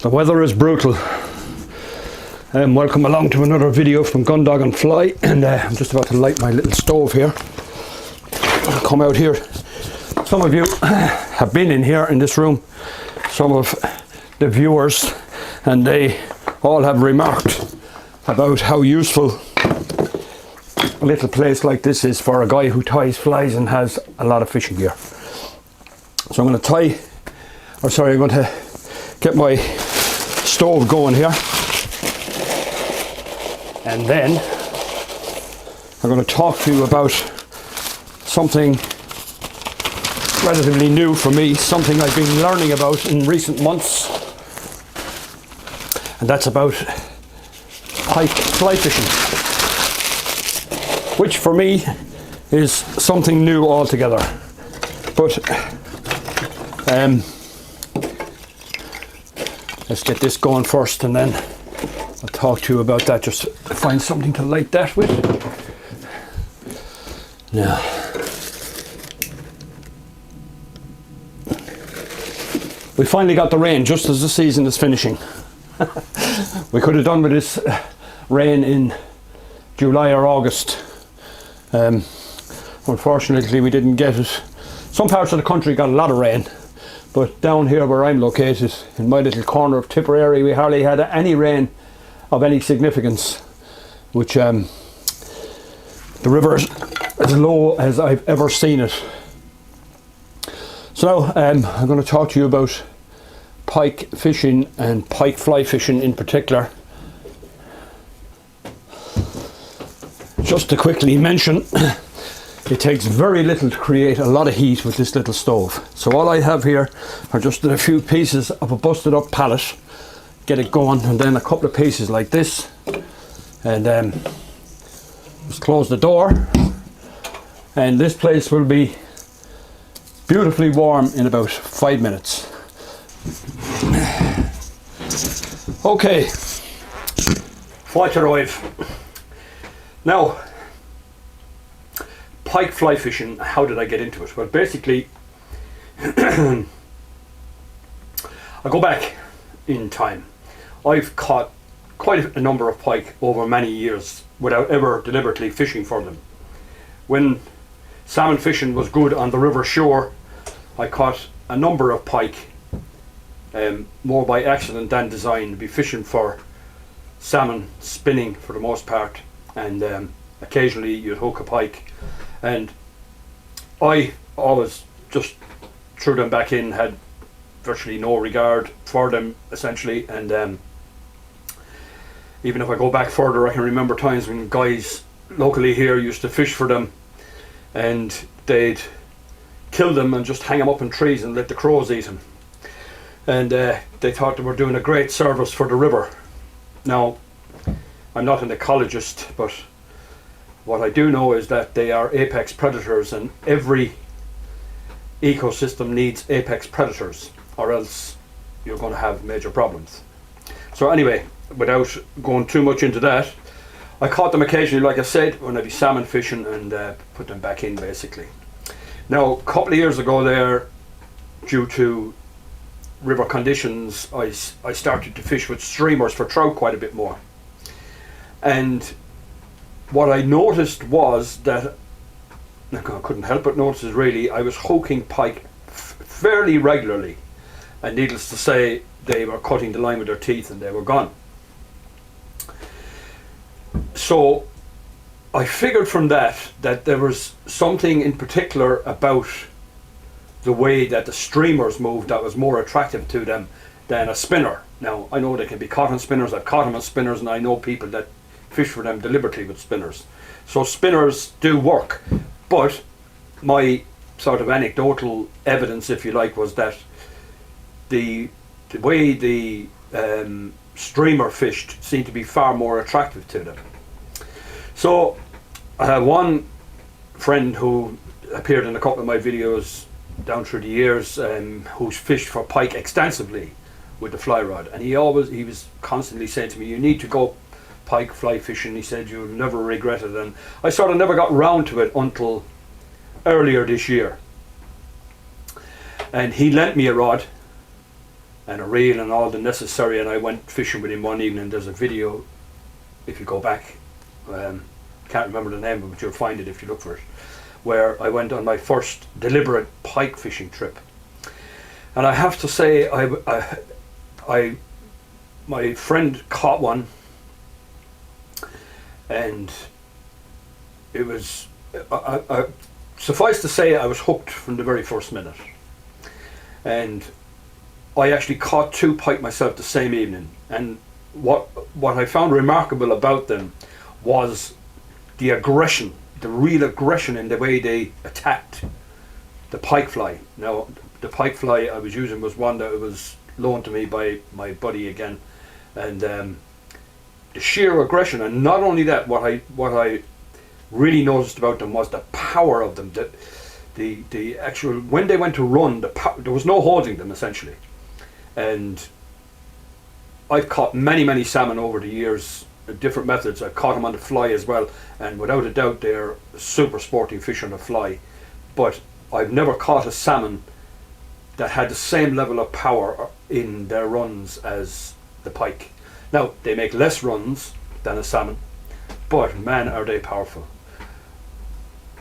The weather is brutal. Welcome along to another video from Gundog and Fly, and I'm just about to light my little stove here. I'll come out here. Some of you have been in here in this room, some of the viewers, and they all have remarked about how useful a little place like this is for a guy who ties flies and has a lot of fishing gear. So I'm going to I'm going to get my stove going here, and then I'm going to talk to you about something relatively new for me, something I've been learning about in recent months, and that's about pike fly fishing, which for me is something new altogether. But let's get this going first, and then I'll talk to you about that. Just find something to light that with. Now, we finally got the rain just as the season is finishing. We could have done with this rain in July or August. Unfortunately, we didn't get it. Some parts of the country got a lot of rain, but down here where I'm located, in my little corner of Tipperary, we hardly had any rain of any significance, which the river is as low as I've ever seen it. So now I'm going to talk to you about pike fishing and pike fly fishing in particular. Just to quickly mention, it takes very little to create a lot of heat with this little stove. So all I have here are just a few pieces of a busted up pallet, get it going, and then a couple of pieces like this, and just close the door, and this place will be beautifully warm in about 5 minutes. Okay, flight arrive. Now, pike fly fishing, how did I get into it? Well, basically, I go back in time. I've caught quite a number of pike over many years without ever deliberately fishing for them. When salmon fishing was good on the river shore, I caught a number of pike, more by accident than design. Be fishing for salmon spinning for the most part, and occasionally you'd hook a pike, and I always just threw them back in, had virtually no regard for them essentially, and even if I go back further, I can remember times when guys locally here used to fish for them, and they'd kill them and just hang them up in trees and let the crows eat them, and they thought they were doing a great service for the river. Now, I'm not an ecologist, but what I do know is that they are apex predators, and every ecosystem needs apex predators, or else you're going to have major problems. So anyway, without going too much into that, I caught them occasionally, like I said, when I'd be salmon fishing, and put them back in basically. Now, a couple of years ago there, due to river conditions, I started to fish with streamers for trout quite a bit more. And what I noticed was that, I couldn't help but notice it really, I was hooking pike fairly regularly, and needless to say, they were cutting the line with their teeth and they were gone. So I figured from that there was something in particular about the way that the streamers moved that was more attractive to them than a spinner. Now, I know they can be caught on spinners, I've caught them on spinners, and I know people that fish for them deliberately with spinners. So spinners do work, but my sort of anecdotal evidence, if you like, was that the way the streamer fished seemed to be far more attractive to them. So I have one friend who appeared in a couple of my videos down through the years, who's fished for pike extensively with the fly rod, and he was constantly saying to me, you need to go pike fly fishing. He said you'll never regret it, and I sort of never got round to it until earlier this year. And he lent me a rod, and a reel and all the necessary, and I went fishing with him one evening. There's a video, if you go back, can't remember the name of it, but you'll find it if you look for it, where I went on my first deliberate pike fishing trip. And I have to say, my friend caught one, and it was, suffice to say, I was hooked from the very first minute. And I actually caught 2 pike myself the same evening. And what I found remarkable about them was the aggression, the real aggression in the way they attacked the pike fly. Now, the pike fly I was using was one that was loaned to me by my buddy again, and the sheer aggression. And not only that, what I really noticed about them was the power of them. That the actual, when they went to run, there was no holding them essentially. And I've caught many salmon over the years, different methods. I've caught them on the fly as well, and without a doubt they're super sporting fish on the fly. But I've never caught a salmon that had the same level of power in their runs as the pike. Now, they make less runs than a salmon, but man, are they powerful.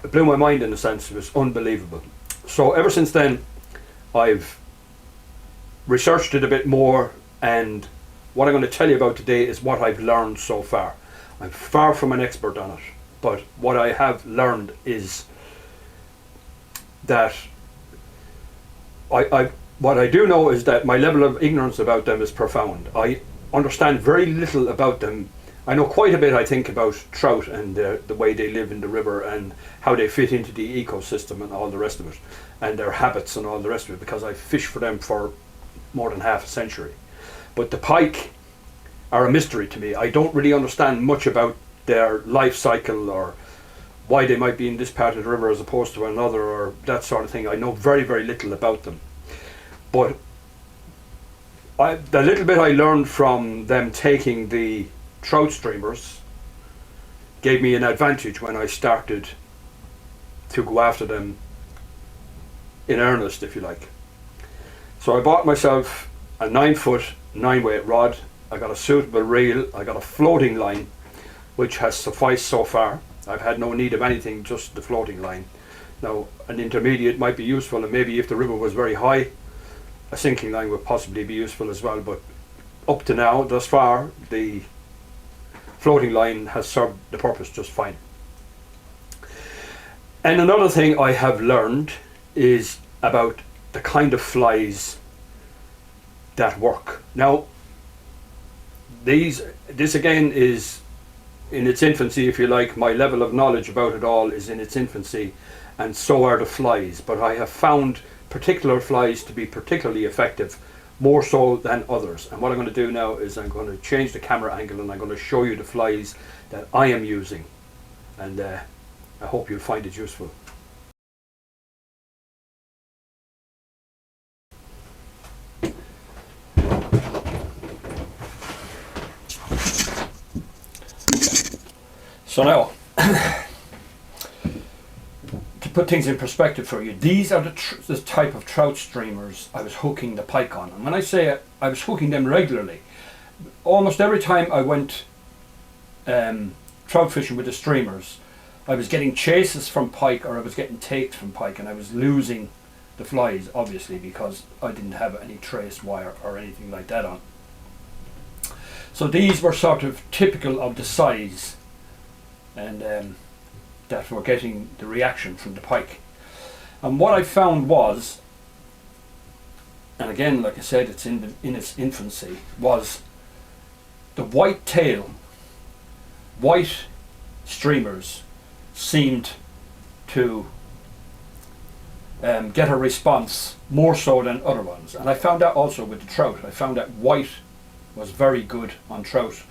It blew my mind in a sense. It was unbelievable. So ever since then, I've researched it a bit more, and what I'm going to tell you about today is what I've learned so far. I'm far from an expert on it, but what I have learned is that what I do know is that my level of ignorance about them is profound. I understand very little about them. I know quite a bit, I think, about trout and the way they live in the river and how they fit into the ecosystem and all the rest of it, and their habits and all the rest of it, because I've fished for them for more than half a century. But the pike are a mystery to me. I don't really understand much about their life cycle, or why they might be in this part of the river as opposed to another, or that sort of thing. I know very little about them. But the little bit I learned from them taking the trout streamers gave me an advantage when I started to go after them in earnest, if you like. So I bought myself a 9-foot 9-weight rod. I got a suitable reel. I got a floating line, which has sufficed so far. I've had no need of anything, just the floating line. Now, an intermediate might be useful, and maybe if the river was very high, a sinking line would possibly be useful as well. But up to now, thus far, the floating line has served the purpose just fine. And another thing I have learned is about the kind of flies that work. Now, this again is in its infancy, if you like. My level of knowledge about it all is in its infancy, and so are the flies. But I have found particular flies to be particularly effective, more so than others. And what I'm going to do now is I'm going to change the camera angle, and I'm going to show you the flies that I am using. And I hope you'll find it useful. So now, to put things in perspective for you, these are the type of trout streamers I was hooking the pike on. And when I say I was hooking them regularly, almost every time I went trout fishing with the streamers, I was getting chases from pike, or I was getting taked from pike, and I was losing the flies, obviously, because I didn't have any trace wire or anything like that on. So these were sort of typical of the size, and that were getting the reaction from the pike. And what I found was, and again, like I said, it's in its infancy, was the white tail, white streamers seemed to get a response more so than other ones. And I found that also with the trout. I found that white was very good on trout,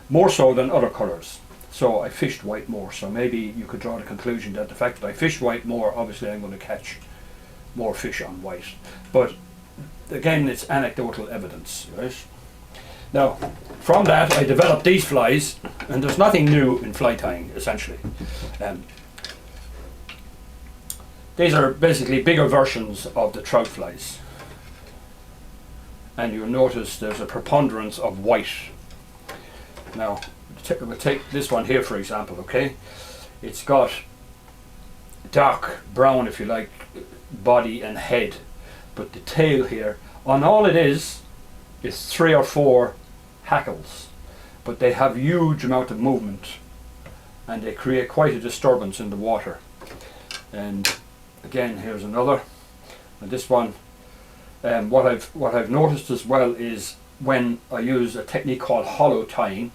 more so than other colours. So I fished white more. So maybe you could draw the conclusion that the fact that I fished white more, obviously I'm going to catch more fish on white. But again, it's anecdotal evidence, right? Now, from that I developed these flies, and there's nothing new in fly tying, essentially. These are basically bigger versions of the trout flies. and you'll notice there's a preponderance of white. Now we'll take this one here for example, okay? It's got dark brown, if you like, body and head, but the tail here, on all it is 3 or 4 hackles, but they have huge amount of movement and they create quite a disturbance in the water. And again, here's another. And this one, what I've noticed as well is when I use a technique called hollow tying,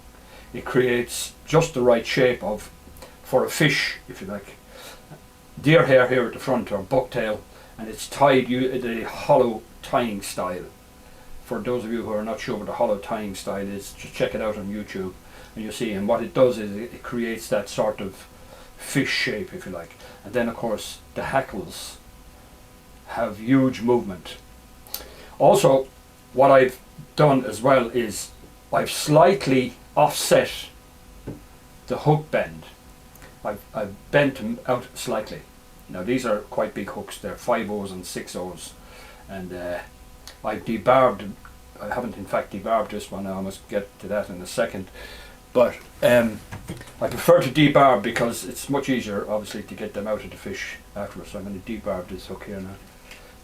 it creates just the right shape for a fish, if you like. Deer hair here at the front, or bucktail, and it's tied the hollow tying style. For those of you who are not sure what the hollow tying style is, just check it out on YouTube and you'll see. And what it does is it creates that sort of fish shape, if you like. And then of course the hackles have huge movement. Also, what I've done as well is I've slightly offset the hook bend. I've bent them out slightly. Now these are quite big hooks, they're 5/0s and 6/0s, and I've debarbed. I haven't in fact debarbed this one. I must get to that in a second, but I prefer to debarb because it's much easier obviously to get them out of the fish afterwards. So I'm going to debarb this hook here now.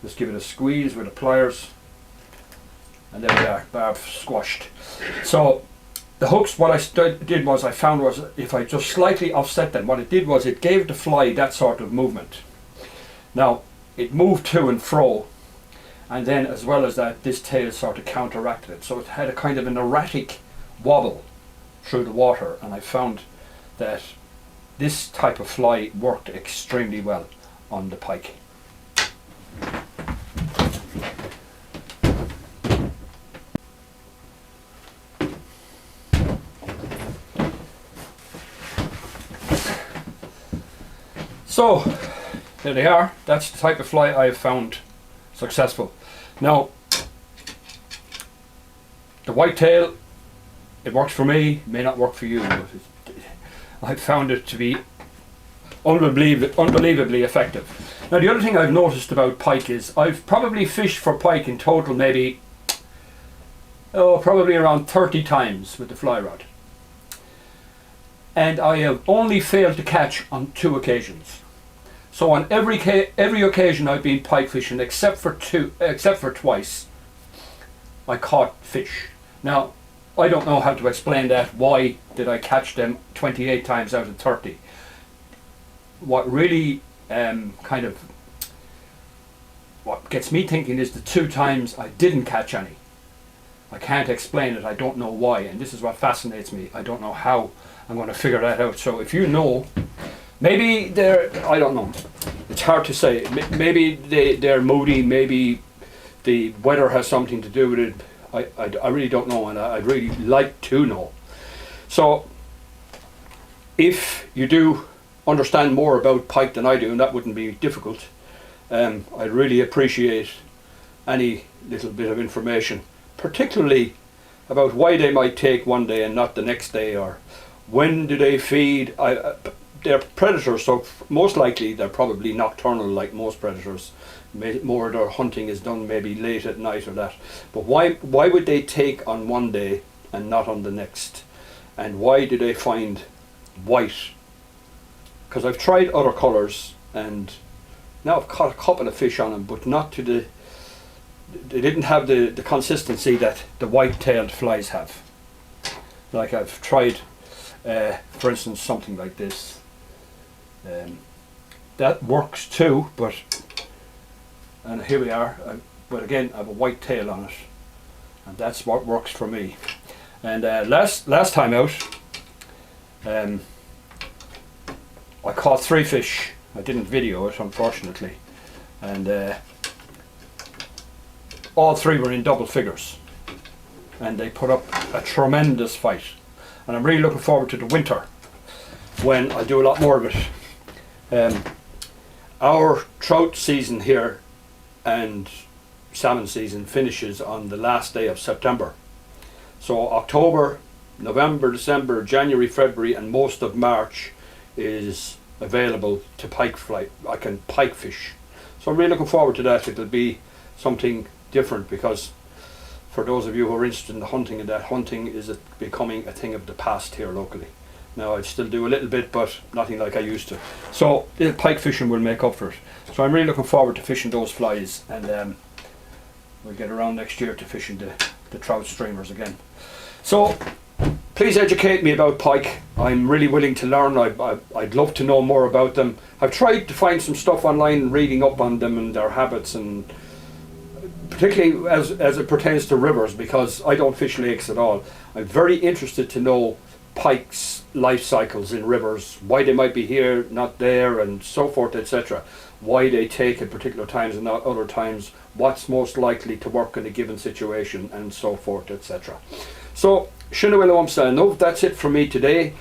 Just give it a squeeze with the pliers, and there we are, barb squashed. So the hooks, what I did was I found was if I just slightly offset them, what it did was it gave the fly that sort of movement. Now it moved to and fro, and then as well as that, this tail sort of counteracted it, so it had a kind of an erratic wobble through the water, and I found that this type of fly worked extremely well on the pike. So there they are. That's the type of fly I have found successful. Now the whitetail, it works for me, may not work for you, but I found it to be unbelievably effective. Now the other thing I've noticed about pike is I've probably fished for pike in total maybe probably around 30 times with the fly rod, and I have only failed to catch on 2 occasions. So on every occasion I've been pike fishing, except for twice, I caught fish. Now I don't know how to explain that. Why did I catch them 28 times out of 30? What really what gets me thinking is the 2 times I didn't catch any. I can't explain it. I don't know why, and this is what fascinates me. I don't know how I'm going to figure that out. So if you know, maybe they're, I don't know, it's hard to say. Maybe they're moody, maybe the weather has something to do with it. I really don't know, and I'd really like to know. So if you do understand more about pike than I do, and that wouldn't be difficult, I'd really appreciate any little bit of information, particularly about why they might take one day and not the next day, or when do they feed. They're predators, so most likely they're probably nocturnal like most predators. More of their hunting is done maybe late at night or that. But why would they take on one day and not on the next? And why do they find white? Because I've tried other colours, and now I've caught a couple of fish on them, but not to the, they didn't have the consistency that the white-tailed flies have. Like I've tried, for instance, something like this. That works too, but, and here we are, but again I have a white tail on it, and that's what works for me. And last time out, I caught 3 fish. I didn't video it, unfortunately, and all 3 were in double figures, and they put up a tremendous fight. And I'm really looking forward to the winter when I do a lot more of it. Our trout season here and salmon season finishes on the last day of September. So October, November, December, January, February and most of March is available to pike fly. I can pike fish. So I'm really looking forward to that. It'll be something different because for those of you who are interested in the hunting, and that hunting is becoming a thing of the past here locally. Now I still do a little bit, but nothing like I used to. So the pike fishing will make up for it. So I'm really looking forward to fishing those flies, and we'll get around next year to fishing the trout streamers again. So please educate me about pike. I'm really willing to learn. I'd love to know more about them. I've tried to find some stuff online, reading up on them and their habits, and particularly as it pertains to rivers, because I don't fish lakes at all. I'm very interested to know pike's life cycles in rivers, why they might be here, not there, and so forth, etc. Why they take at particular times and not other times, what's most likely to work in a given situation, and so forth, etc. So, that's it from me today.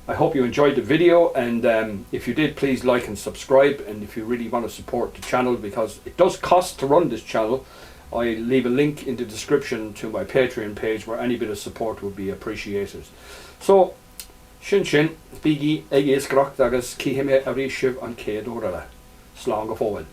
I hope you enjoyed the video, and if you did, please like and subscribe. And if you really want to support the channel, because it does cost to run this channel, I leave a link in the description to my Patreon page where any bit of support would be appreciated. So, Shin, Biggie, Eggies Grok, Dagas, Kihime, Arishiv, and Kedorala. Slán go fóill.